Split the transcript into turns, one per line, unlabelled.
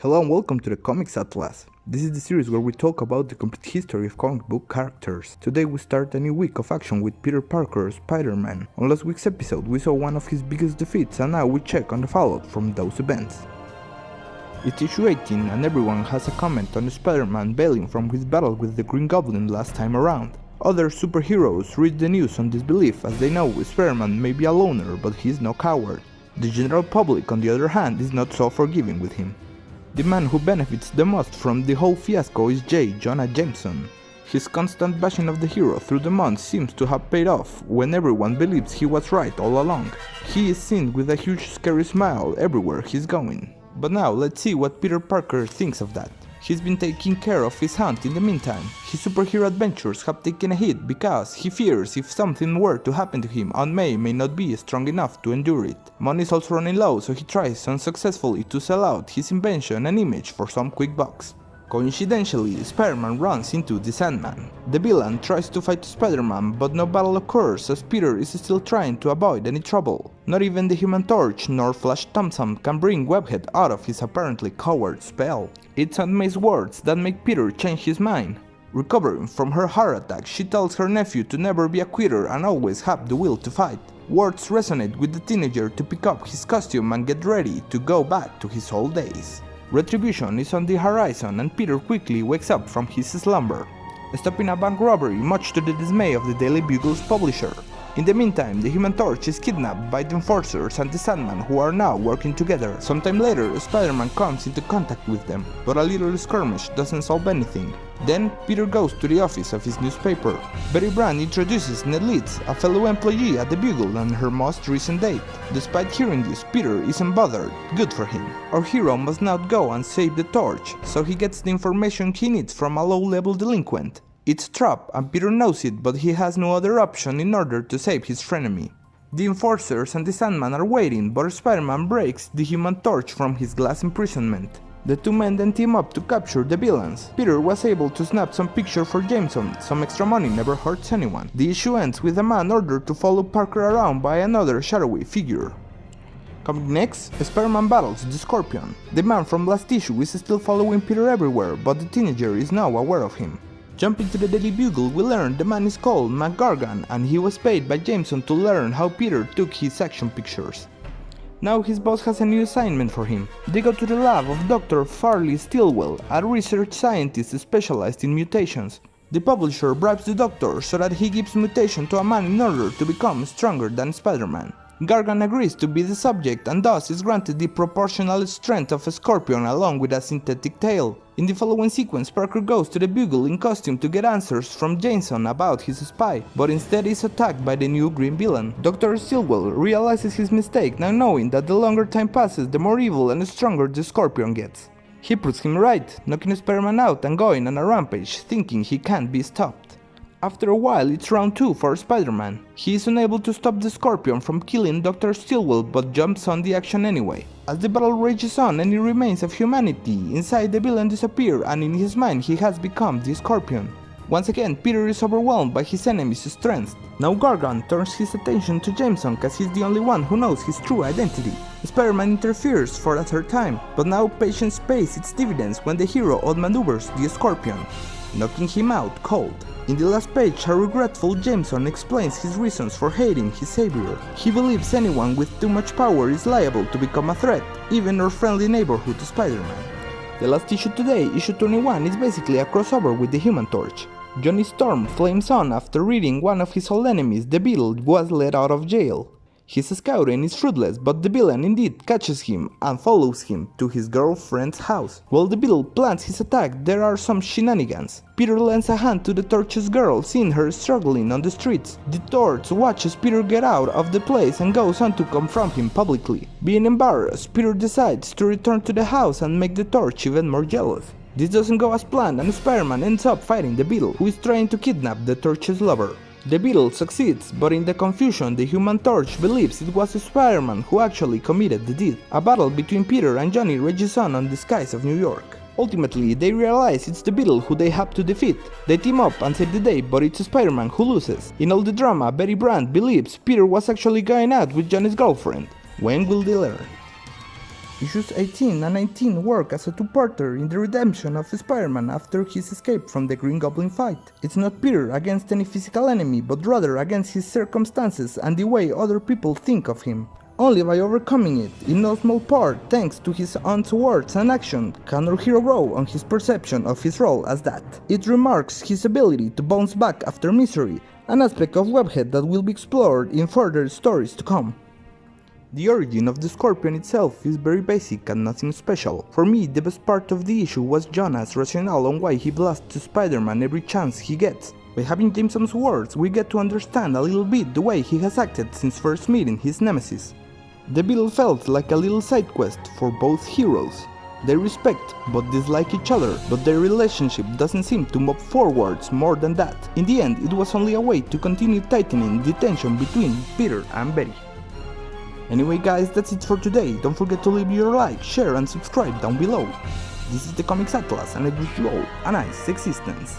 Hello and welcome to the Comics Atlas. This is the series where we talk about the complete history of comic book characters. Today we start a new week of action with Peter Parker's Spider-Man. On last week's episode we saw one of his biggest defeats and now we check on the fallout from those events. It's issue 18 and everyone has a comment on Spider-Man bailing from his battle with the Green Goblin last time around. Other superheroes read the news on disbelief as they know Spider-Man may be a loner but he's no coward. The general public on the other hand is not so forgiving with him. The man who benefits the most from the whole fiasco is J. Jonah Jameson. His constant bashing of the hero through the months seems to have paid off when everyone believes he was right all along. He is seen with a huge scary smile everywhere he's going. But now let's see what Peter Parker thinks of that. He's been taking care of his hunt in the meantime. His superhero adventures have taken a hit because he fears if something were to happen to him, Aunt May may not be strong enough to endure it. Money's also running low, so he tries unsuccessfully to sell out his invention and image for some quick bucks. Coincidentally, Spider-Man runs into the Sandman. The villain tries to fight Spider-Man, but no battle occurs as Peter is still trying to avoid any trouble. Not even the Human Torch nor Flash Thompson can bring Webhead out of his apparently coward spell. It's Aunt May's words that make Peter change his mind. Recovering from her heart attack, she tells her nephew to never be a quitter and always have the will to fight. Words resonate with the teenager to pick up his costume and get ready to go back to his old days. Retribution is on the horizon and Peter quickly wakes up from his slumber, stopping a bank robbery much to the dismay of the Daily Bugle's publisher. In the meantime, the Human Torch is kidnapped by the Enforcers and the Sandman who are now working together. Sometime later, Spider-Man comes into contact with them, but a little skirmish doesn't solve anything. Then, Peter goes to the office of his newspaper. Betty Brant introduces Ned Leeds, a fellow employee at the Bugle, on her most recent date. Despite hearing this, Peter isn't bothered. Good for him. Our hero must now go and save the torch, so he gets the information he needs from a low-level delinquent. It's a trap and Peter knows it, but he has no other option in order to save his frenemy. The Enforcers and the Sandman are waiting, but Spider-Man breaks the Human Torch from his glass imprisonment. The two men then team up to capture the villains. Peter was able to snap some picture for Jameson, some extra money never hurts anyone. The issue ends with a man ordered to follow Parker around by another shadowy figure. Coming next, Spider-Man battles the Scorpion. The man from last issue is still following Peter everywhere, but the teenager is now aware of him. Jumping to the Daily Bugle, we learn the man is called Mac Gargan and he was paid by Jameson to learn how Peter took his action pictures. Now his boss has a new assignment for him. They go to the lab of Dr. Farley Stillwell, a research scientist specialized in mutations. The publisher bribes the doctor so that he gives mutation to a man in order to become stronger than Spider-Man. Gargan agrees to be the subject and thus is granted the proportional strength of a scorpion along with a synthetic tail. In the following sequence, Parker goes to the Bugle in costume to get answers from Jameson about his spy, but instead is attacked by the new green villain. Dr. Stillwell realizes his mistake, now knowing that the longer time passes, the more evil and stronger the scorpion gets. He proves him right, knocking Spider-Man out and going on a rampage, thinking he can't be stopped. After a while, it's round 2 for Spider-Man. He is unable to stop the Scorpion from killing Dr. Stillwell but jumps on the action anyway. As the battle rages on, any remains of humanity inside the villain disappear and in his mind he has become the Scorpion. Once again, Peter is overwhelmed by his enemy's strength. Now Gargan turns his attention to Jameson cause he's the only one who knows his true identity. Spider-Man interferes for a third time, but now patience pays its dividends when the hero outmaneuvers the Scorpion, knocking him out cold. In the last page, a regretful Jameson explains his reasons for hating his savior. He believes anyone with too much power is liable to become a threat, even our friendly neighborhood Spider-Man. The last issue today, issue 21, is basically a crossover with the Human Torch. Johnny Storm flames on after reading one of his old enemies, the Beetle, was let out of jail. His scouting is fruitless, but the villain indeed catches him and follows him to his girlfriend's house. While the Beetle plans his attack, there are some shenanigans. Peter lends a hand to the Torch's girl, seeing her struggling on the streets. The Torch watches Peter get out of the place and goes on to confront him publicly. Being embarrassed, Peter decides to return to the house and make the Torch even more jealous. This doesn't go as planned and Spider-Man ends up fighting the Beetle, who is trying to kidnap the Torch's lover. The Beetle succeeds, but in the confusion the Human Torch believes it was Spider-Man who actually committed the deed. A battle between Peter and Johnny rages on the skies of New York. Ultimately, they realize it's the Beetle who they have to defeat. They team up and save the day, but it's Spider-Man who loses. In all the drama, Betty Brant believes Peter was actually going out with Johnny's girlfriend. When will they learn? Issues 18 and 19 work as a two-parter in the redemption of Spider-Man after his escape from the Green Goblin fight. It's not Peter against any physical enemy, but rather against his circumstances and the way other people think of him. Only by overcoming it, in no small part thanks to his aunt's words and action, can our hero grow on his perception of his role as that. It remarks his ability to bounce back after misery, an aspect of Webhead that will be explored in further stories to come. The origin of the Scorpion itself is very basic and nothing special. For me, the best part of the issue was Jonah's rationale on why he blasts to Spider-Man every chance he gets. By having Jameson's words, we get to understand a little bit the way he has acted since first meeting his nemesis. The Beetle felt like a little side quest for both heroes. They respect but dislike each other, but their relationship doesn't seem to move forwards more than that. In the end, it was only a way to continue tightening the tension between Peter and Betty. Anyway guys, that's it for today. Don't forget to leave your like, share and subscribe down below. This is the Comics Atlas and I wish you all a nice existence.